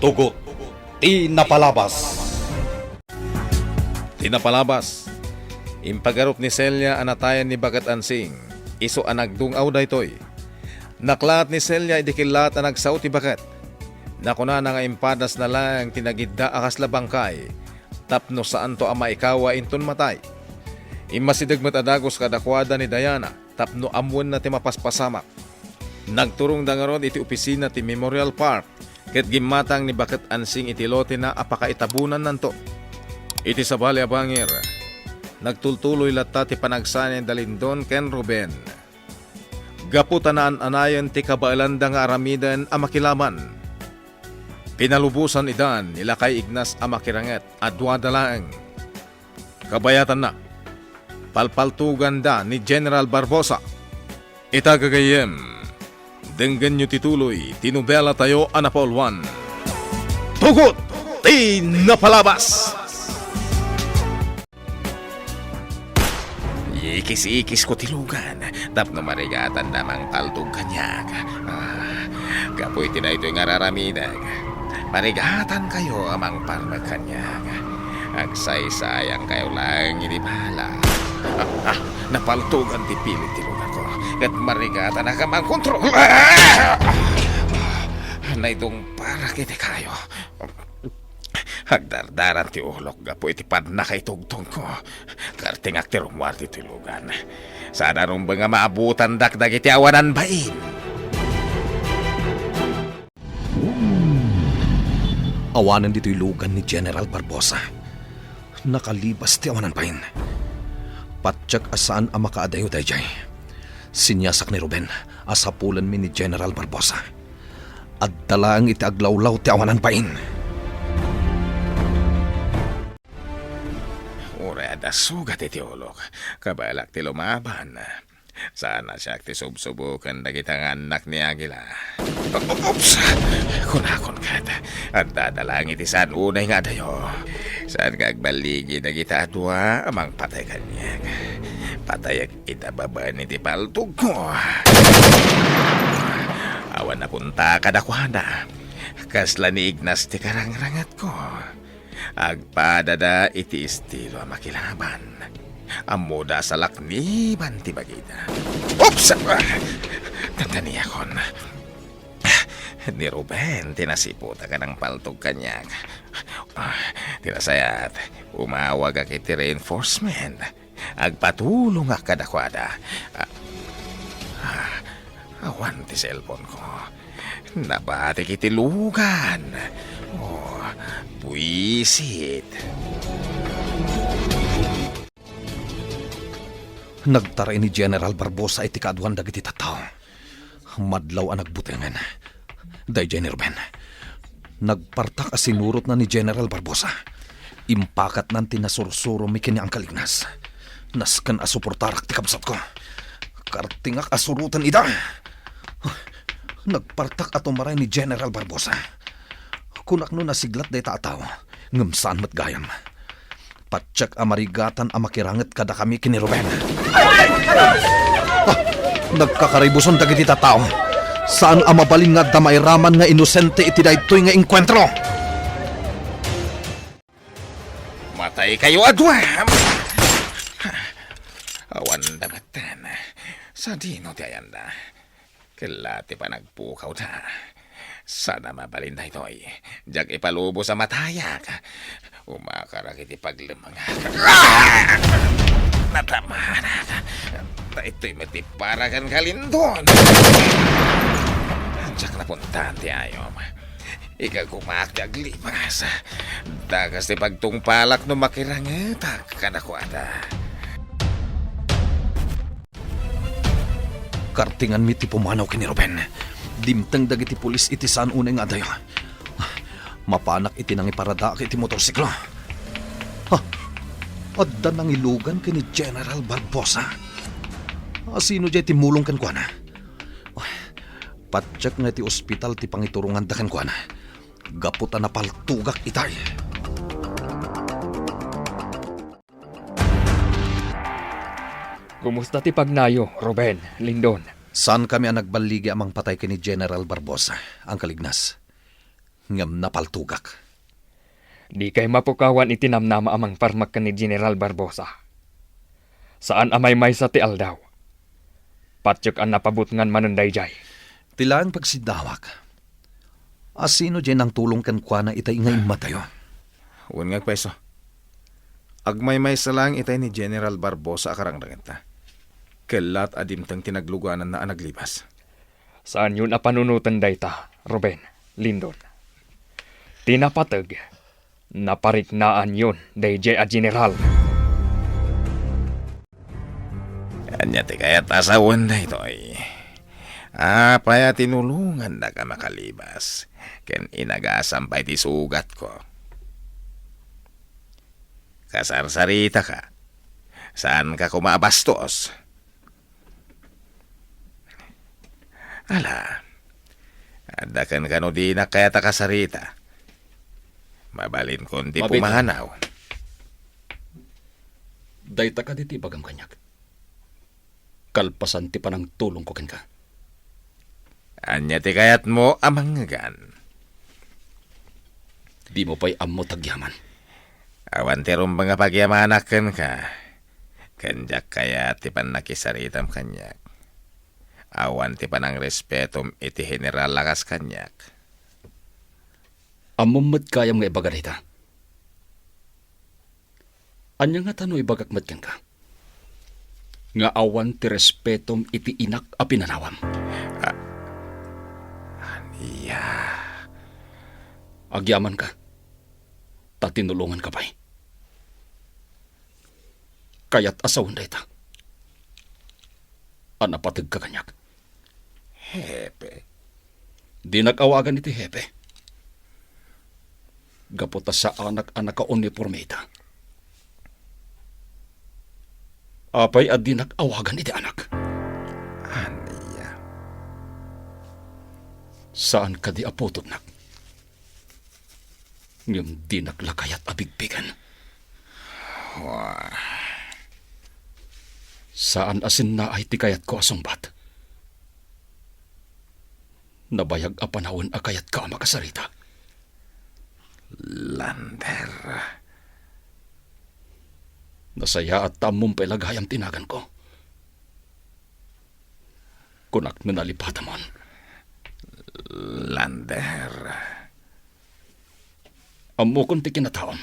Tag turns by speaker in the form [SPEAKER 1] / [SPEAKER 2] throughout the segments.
[SPEAKER 1] Tugot, tinapalabas.
[SPEAKER 2] Tinapalabas. Impagarop ni Celia anatayan ni Bagat Ansing. Iso ang nagdungaw daytoy. Naklat ni Celia idikilat ang nagsaw ti Bagat. Nakuna na nga impadas na lang tinagidda akas labangkay. Tapno saan to ang maikawa inton matay. Imasidag matadagos kadakwada ni Diana. Tapno amwan na ti mapaspasamak. Nagturong dangaron iti opisina ti Memorial Park. Ket gimatang ni Bagat Ansing iti lote na apakaitabunan nanto. Iti sabali abangir. Nagtultuloy latta ti panagsanin dalindon ken Ruben. Gaputanaan anayan ti kabaalanda nga aramidan a makilaman. Pinalubusan idan nila kay Ignas a makiranget adwa dalaeng. Kabayatan na. Palpaltugan da ni General Barbosa. Itagagayem. Denggan nyo tituloy tinubela tayo Anapol 1. Tugot! Tinapalabas! Ikis-ikis ko tilugan, tapno marigatan namang paltog kanyag. Kapoy tinayto yung araramidag. Marigatan kayo amang parmag kanyag. Agsay-sayang kayo lang inibala. Napaltugan ti pilit tilugan ko. Kat marigatan na kamang kontrol. Na itong para kiti kayo. Hagdardaran ti ulok gapo iti pad na kay tugtong ko. Karting akter umwar ti tulugan. Sana rin ba nga maabutan dakdag iti awanan bain?
[SPEAKER 3] Awanan dito'y lugan ni General Barbosa. Nakalibas ti awanan bain. Patsak asaan ang makaadayo dayjay. Sinyasak ni Ruben asapulan mi ni General Barbosa. At dalaang iti aglawlaw ti awanan bain.
[SPEAKER 2] Ada sugat iti ulok. Kabalak ti lumaban. Sana siya ti subsubukan dagitang anak ni Agila. Oops! Kunakon kat. At dadalang iti saan unay nga dayo. Saan kagbaligi dagita adwa amang patay kanyang. Patay itababa ni ti paltog ko. Awan na punta kadakwana. Kasla ni Ignas ti karangrangat ko. Agpadada iti estilo makilaban. Amuda sa lakniban ti bagita. Oops! Tandani akon. Ni Ruben, tinasiputa ka ng paltog kanyang. Tinasayat, umawag ak iti reinforcement. Agpatulong ak kadakwada. Awan ti cellphone ko. Nabatik iti lugan. Buisit.
[SPEAKER 3] Nagtaray ni General Barbosa iti kaadwan dagiti tataw. Madlaw ang nagbutengan. Dayjay ni Ruben. Nagpartak asinurot na ni General Barbosa. Impakat nanti nasursuro mi kini ang kalignas. Naskan asuportarak ti kabsat ko. Kartingak asurutan ida. Nagpartak atumaray ni General Barbosa. Kunak no nasiglat day taataw, ngamsaan mat gayam. Patsak amarigatan amakiranget kada kami kini Ruben. Nagkakaribuson dagiti tataw. Saan amabalin nga damairaman nga inosente iti daytoy nga enkwentro?
[SPEAKER 2] Matay kayo adwa. Awan damatan. Sa dino ti ayanda. Kilati pa nagpukaw ta. Sana mabalin na ito'y jag ipalubo sa matayak. Umakarakit ipaglimangak. Natamanak. Ito'y matiparakan kalindon. Jak na puntahan ti ayom. Ikagumak ti aglipas. Dagas ti pagtungpalak no makirangetak kanakwada.
[SPEAKER 3] Kartingan mi ti pumanaw kini Ruben. Dimteng dagiti pulis iti saan unay nga dayo. Mapanak iti nang iparada iti motorsiklo. Adda nang ilugan kini General Barbosa. Sino jay ti mulong kan kuana? Patsak nga ti ospital ti pangiturungan da kan kuana. Gaputa na paltugak itay.
[SPEAKER 4] Kumusta ti pagnayo, Ruben, Lindon?
[SPEAKER 3] Saan kami ang nagbaligi amang patay kini General Barbosa, ang kalignas? ngam napaltugak.
[SPEAKER 4] Di kay mapukawan itinamnama amang parmak ni General Barbosa. Saan amay may sa ti aldaw? Patyok ang napabutngan manunday jay.
[SPEAKER 3] Tila ang pagsidawak. Asino dyan ang tulong kan kwa na itay ngay matayo?
[SPEAKER 2] Uwan nga peso. Agmay-may sa lang itay ni General Barbosa akarangrangan ta. Kalat adimtang tinagluganan na anaglibas.
[SPEAKER 4] Saan yun apanunutan dayta, Ruben, Lindon? Tinapatag, napariknaan yun, DJ a General.
[SPEAKER 2] Anya ti kaya tasawan na ito ay. Apaya tinulungan na ka makalibas. Ken inagasampay ti sugat ko. Kasarsarita ka. Saan ka kumabastos? Ala, adakan ka no di na kaya ta kasarita. Mabalin kon di
[SPEAKER 5] Mabit.
[SPEAKER 2] pumahanaw.
[SPEAKER 5] Dayta ka diti bagam kanyak. Kalpasan ti panang tulong ko ken ka.
[SPEAKER 2] Anya ti kayat mo amanggan.
[SPEAKER 5] Di mo pa'y ammo tagyaman.
[SPEAKER 2] Awan ti rumbang pagyamanakan ka. Kanjak kaya ti pan nakisaritam kanyak. Awan ti panang respetom iti general lakas kanyak.
[SPEAKER 5] Amumad kayam nga ibaga dayta. Anya nga tano ibagakmat ken ka. Nga awan ti respetom iti inak a pinanawam.
[SPEAKER 2] Iya.
[SPEAKER 5] Agyaman ka. Tatinulungan ka pa'y. Kaya't asawan dayta. Anapatag ka kanyak.
[SPEAKER 2] Hepe.
[SPEAKER 5] Di nag-awagan iti hepe. Gaputa sa anak-anak ka uniforme ita. Apay at di nag-awagan iti anak.
[SPEAKER 2] Aniya.
[SPEAKER 5] Saan ka di apotod nak? Ngam di naglakayat abigbigan. Saan asin na ay tikayat ko asumbat? Nabayag a panahon akayat ka makasarita.
[SPEAKER 2] Lander.
[SPEAKER 5] Nasaya at tamong pelagayam tinagan ko. Kunak na nalipatamon.
[SPEAKER 2] Lander.
[SPEAKER 5] Amo kon ti kinataon.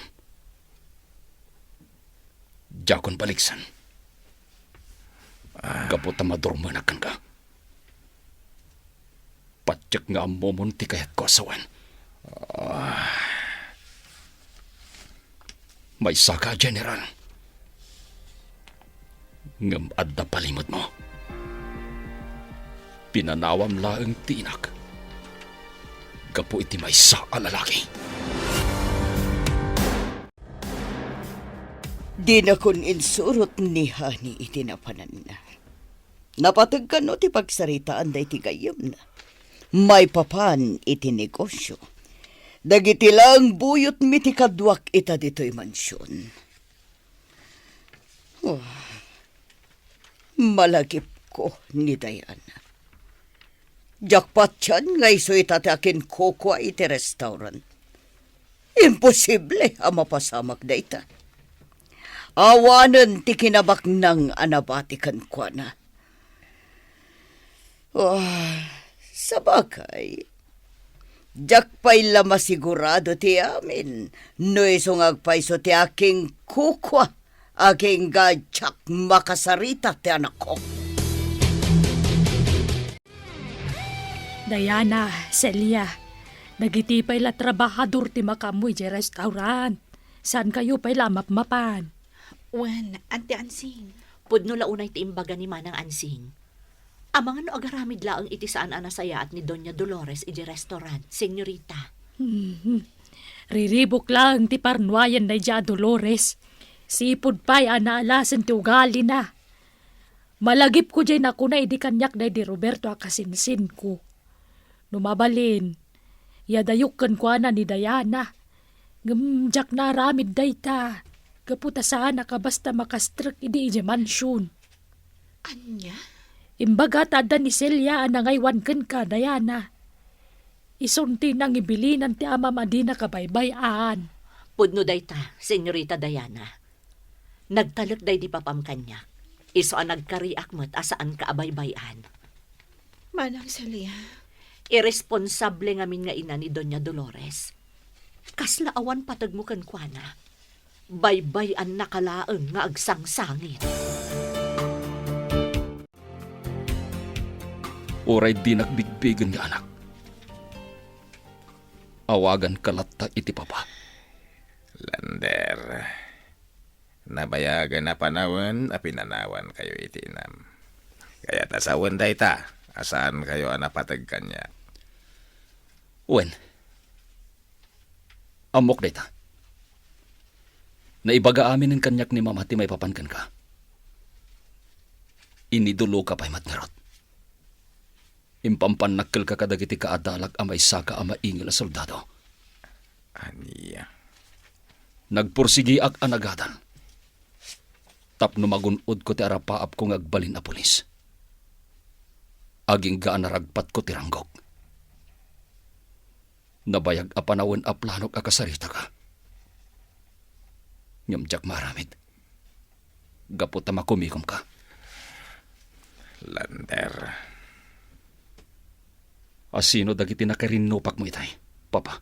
[SPEAKER 5] Jakon baliksan. Kaputa madurmanakan ka. Patyak nga amomon ti kayat ko asawan. May saka, General. Ngam adda palimot mo. Pinanawam laeng tinak. Gapu iti may sa alalaki.
[SPEAKER 6] Di na kun insurot ni Hani itinapanan na. Napatag ka no ti pagsaritaan da iti gayam na. May papan iti negosyo. Dagiti lang buyot mi ti kadwak ita dito'y mansyon. Oh, malagip ko ni Diana. Jackpot yan nga iso itatakin kokwa iti restaurant. Imposible ang mapasamak da ita. Awanan ti kinabak ng anabatikan kwa na. Oh, sa bagay, jakpay lama sigurado ti amin, no isong agpaiso ti aking kukwa, aking gadyak makasarita ti anak ko.
[SPEAKER 7] Diana, Celia, nagiti pa'y la trabahador ti makamoy di restaurant. Saan kayo pa'y lamap-mapan?
[SPEAKER 8] Wen, Ante Ansing, pudno launay ti imbaga ni Manang Ansing. Amang ano agaramid laang iti saan anasaya at ni Doña Dolores iti restaurant, senyorita.
[SPEAKER 7] Riribok lang ti parnuayan na dya Dolores. Sipod pa'y anaalasan ti ugali na. Malagip ko dyan ako na idi kanyak na di Roberto akasinsin ko. Numabalin, yadayukan ko na ni Diana. Ngamjak na ramid day ta. Kaputa saan basta makastrak idi ije mansyon.
[SPEAKER 8] Anya?
[SPEAKER 7] Imbaga tada ni Celia anangaywan kan ka, Diana. Isunti nang ibilinan ti ama madina kabaybayan.
[SPEAKER 8] Pudno dayta, Senyorita Diana. Nagtalek day di papam kanya. Iso ang nagkariak mo't asaan ka abaybayan.
[SPEAKER 9] Manang Celia,
[SPEAKER 8] Irresponsable ngamin nga ina ni Doña Dolores. Kasla awan patag mo kan kuana. Baybayan nakalaeng nga agsangsangit.
[SPEAKER 5] Oray di nagbigbigan nga anak. Awagan kalatta iti papa.
[SPEAKER 2] Lander, nabayagan na panawan, apinanawan kayo itinam. Kaya tasawan day ta, asaan kayo anapatag kanya.
[SPEAKER 5] Wen, amok data. Naibaga amin ang kanyak ni mama ti may papankan ka. Inidulo ka pa'y matngarot. Impampan nakkel ka kadagiti kaadalag amay saka ama ingil a soldado.
[SPEAKER 2] Aniya.
[SPEAKER 5] Nagpursigi ak anagadan. Tapno magunod ko ti arapaap kong agbalin a pulis. Aging gaan naragpat ko ti ranggok. Nabayag a panawon a planok a kasarita ka. Nyamjak maramid. Gapot na makumikom ka.
[SPEAKER 2] Lander.
[SPEAKER 5] Asino dagiti nakarinupak mo itay, papa?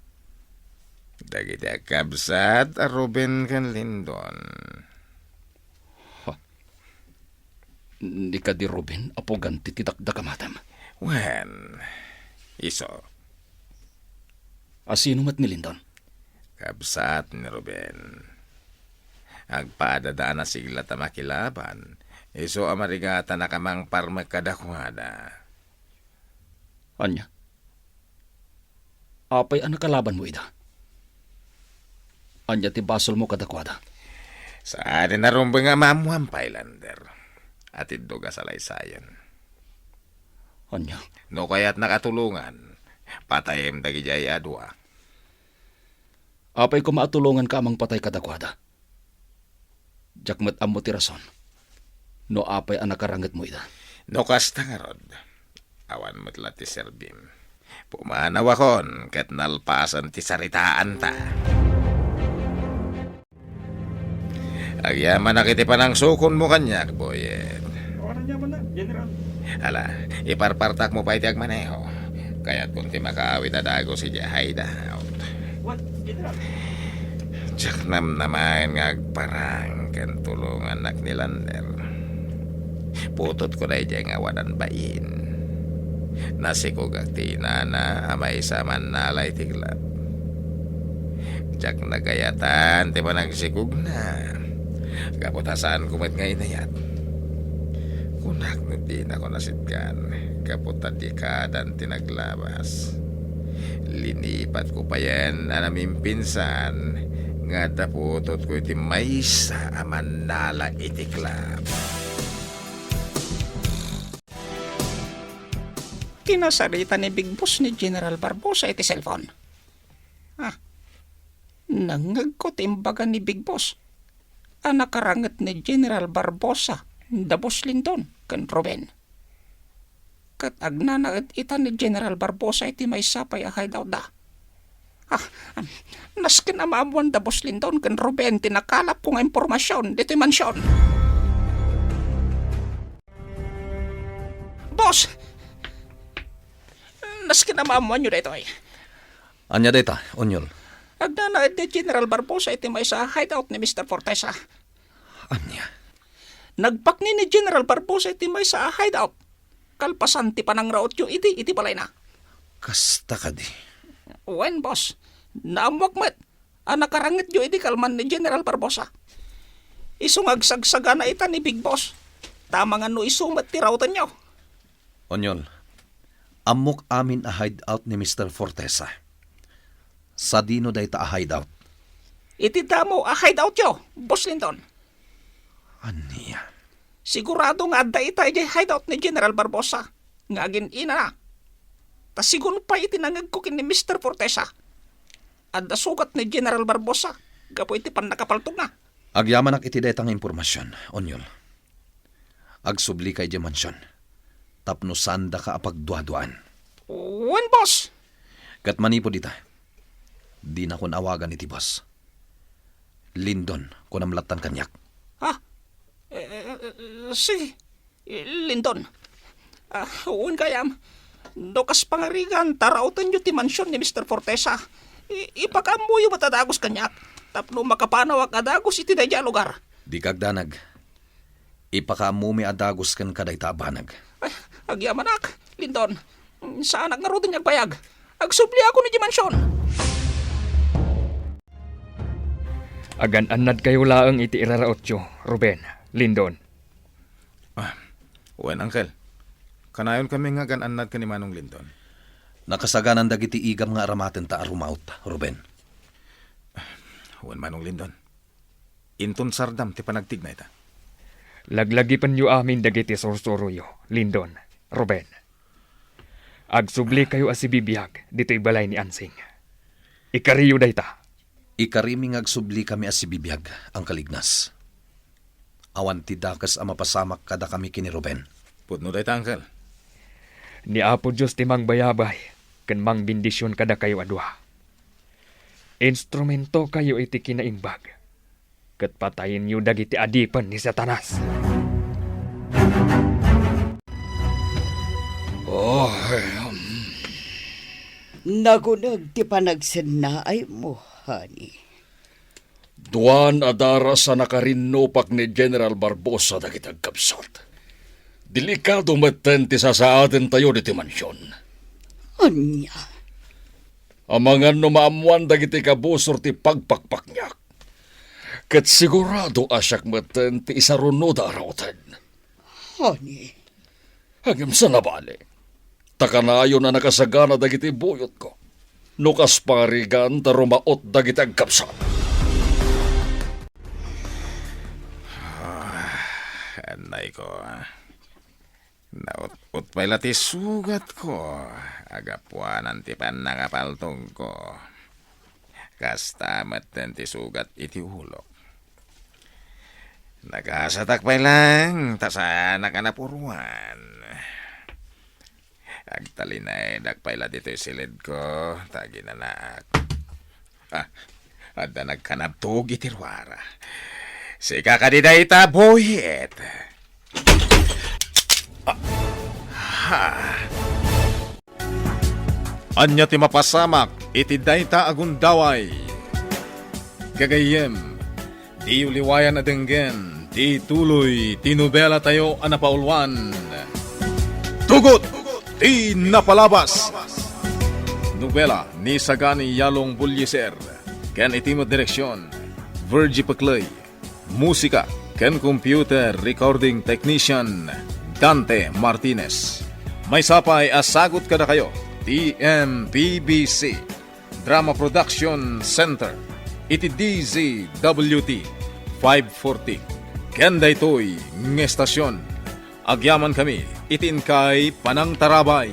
[SPEAKER 2] Dagiti akabsat a Ruben kan Lindon.
[SPEAKER 5] Ni ka di Ruben, apo ganti tidakdakamatam.
[SPEAKER 2] Wen, iso,
[SPEAKER 5] Asino mat ni Lindon?
[SPEAKER 2] kabsat ni Ruben. Agpadadaan na sigla ta makilaban. Iso amarigata na kamang parmagkadakwada.
[SPEAKER 5] Anya? Apay ang nakalaban mo ida? Anya ti basol mo kadakwada?
[SPEAKER 2] Sa atin na rumbang nga mamuampay, Lander. At iduga sa laysayan.
[SPEAKER 5] Anya?
[SPEAKER 2] No kaya't nakatulungan. Patayem dagi jay adwa.
[SPEAKER 5] Apay ko maatulungan ka amang patay kadakwada. Jakmat amo ti rason. No apay ang nakarangat mo ida?
[SPEAKER 2] No kasta nga rod. Awan mo't ti serbim. Pumanaw akon ket nalpasan ti saritaan ta. Agyaman na kiti panang sukon mo kanyak, boyet. Ala, iparpartak mo pa iti agmaneho. Kaya't kung ti makaawit na dago si Jahayda. Tsak naman nga agparang ken tulungan nak ni Lander. Putot ko na iti nga wadan bain. Nasikog at tinana amay sa manalay tiglap. Tsak nagayatan ti panagsikog na. Kaputasan kumit nga inayat. Kunak na din ako nasitkan. Kaputan di kadan tinaglabas. Linipat ko pa yan anaming pinsan. Nga taputot ko iti maysa aman nala itiklap.
[SPEAKER 10] Kinasarita ni Big Boss ni General Barbosa iti cellphone. Nangag ko timbagan ni Big Boss. Anakarangat ni General Barbosa, Dabos Lindon, kan Ruben. Kat agnanaat ita ni General Barbosa iti may sapay ahay daw da. Naskin amamuan Dabos Lindon, kan Ruben, tinakalap ko nga impormasyon dito mansyon. Boss! Naskin amamuan nyo dito eh.
[SPEAKER 3] Anya data, Onyol.
[SPEAKER 10] Agnanaat ni General Barbosa iti may sa hideout ni Mr. Fortesa.
[SPEAKER 3] Anya?
[SPEAKER 10] Nagpakni ni General Barbosa iti may sa hideout. Kalpasan ti panangraot yu iti balay na.
[SPEAKER 3] Kasta ka di.
[SPEAKER 10] Wen, boss. Naamwak mat. Nakarangit yu iti kalman ni General Barbosa. Isungagsagsagana na ita ni Big Boss. Tama nga no isumat ti routan nyo.
[SPEAKER 3] Onyol, amok amin a hideout ni Mr. Fortesa. Sa dino day ta a hideout.
[SPEAKER 10] Iti damo a hideout yo, Boss Lindon.
[SPEAKER 3] Aniya?
[SPEAKER 10] Sigurado nga adda ita iti hideout ni General Barbosa. Ngagin ina na. Ta siguro pa iti nangagkukin ni Mr. Fortesa. Adda sugat ni General Barbosa. Gapo iti pan nakapaltog na.
[SPEAKER 3] Agyaman ak iti detang impormasyon, Onyol. Agsubli kay di mansyon. Tapno sanda ka apagduaduan.
[SPEAKER 10] Wen, boss.
[SPEAKER 3] Kat manipod ita. Di na ko nawagan iti boss. Lindon, ko namlatan kanyak.
[SPEAKER 10] Ha? Sige. Lindon. Uwan kayam. Dokas pangarigan, tarautan nyo ti mansyon ni Mr. Fortesa. Ipakamuyo matadagos kanyak. Tapno makapanawak adagos iti dayja lugar.
[SPEAKER 3] Di kagdanag. Ipakamumi adagos kan kaday tabanag.
[SPEAKER 10] Ay, agyamanak, Lindon. Saan nga ro din bayag? Agsubli ako ni di mansyon.
[SPEAKER 4] Agan-anad kayo laang iti iraraotyo, Ruben, Lindon.
[SPEAKER 2] Uwan, Uncle. Kanayon kami nga gan-anad ka ni Manong Lindon.
[SPEAKER 3] Nakasaganan dagiti igam nga aramaten ta arumaut, Ruben.
[SPEAKER 2] Uwan, Manong Lindon. Inton sardam ti panagtig na ita.
[SPEAKER 4] Laglagi pan yu amin dagiti sorsoruyo, Lindon, Ruben. Agsubli kayo asibibiyag dito'y balay ni Ansing. Ikariyo dayta.
[SPEAKER 3] Ikariming agsubli kami as sibibiyag ang kalignas. Awan ti dakas a mapasamak kada kami kini Ruben.
[SPEAKER 2] Pudno dayta, Uncle.
[SPEAKER 4] Ni Apo Diyos timang bayabay, ken mang bindisyon kada kayo adwa. Instrumento kayo iti kinaimbag, ket patayin yu dagiti adipan ni Satanas.
[SPEAKER 6] Nagunag ti panagsennaay mo, honey.
[SPEAKER 5] Duan adara sa nakarinnopak ni General Barbosa dagitag kapsat. Delikado maten ti sasaaten tayo diti mansyon.
[SPEAKER 6] Anya,
[SPEAKER 5] Amangan no maamuan dagiti kabusor ti pagpakpaknyak. Ket sigurado asyak maten ti isarunod arawten.
[SPEAKER 6] honey.
[SPEAKER 5] Hangim sa nabali. Takanayon na nakasagana dagiti buyot ko. Nukas parigan tarumaot dagiti agkapsat.
[SPEAKER 2] Anay ko. Naut-ut pa'y lati sugat ko. Agapuanan ti panangapaltong ko. Kastamat din ti sugat iti ulok. Nagasatak pa'y lang. Tasana ka na puruan. Agtalinay, dagpay la dito'y silid ko. Tagi na naak. Ada nagkanabtog itirwara. Si kakadidayta boyet. Anya ti mapasamak, iti dayta agundaway. Gagayem, di uliwayan adenggen, di tuloy, tinubela tayo anapaulwan. Tugot! Di napalabas. Nobela ni Sagani Yalong Bulyeser. Ken itimo direksyon Virgie Paclay. Musika ken computer recording technician Dante Martinez. May sapay asagot kada kayo. TMPBC Drama Production Center. Iti DZWT 540. Ken daytoy ng estasyon. Agyaman kami, itin kay Panang Tarabay.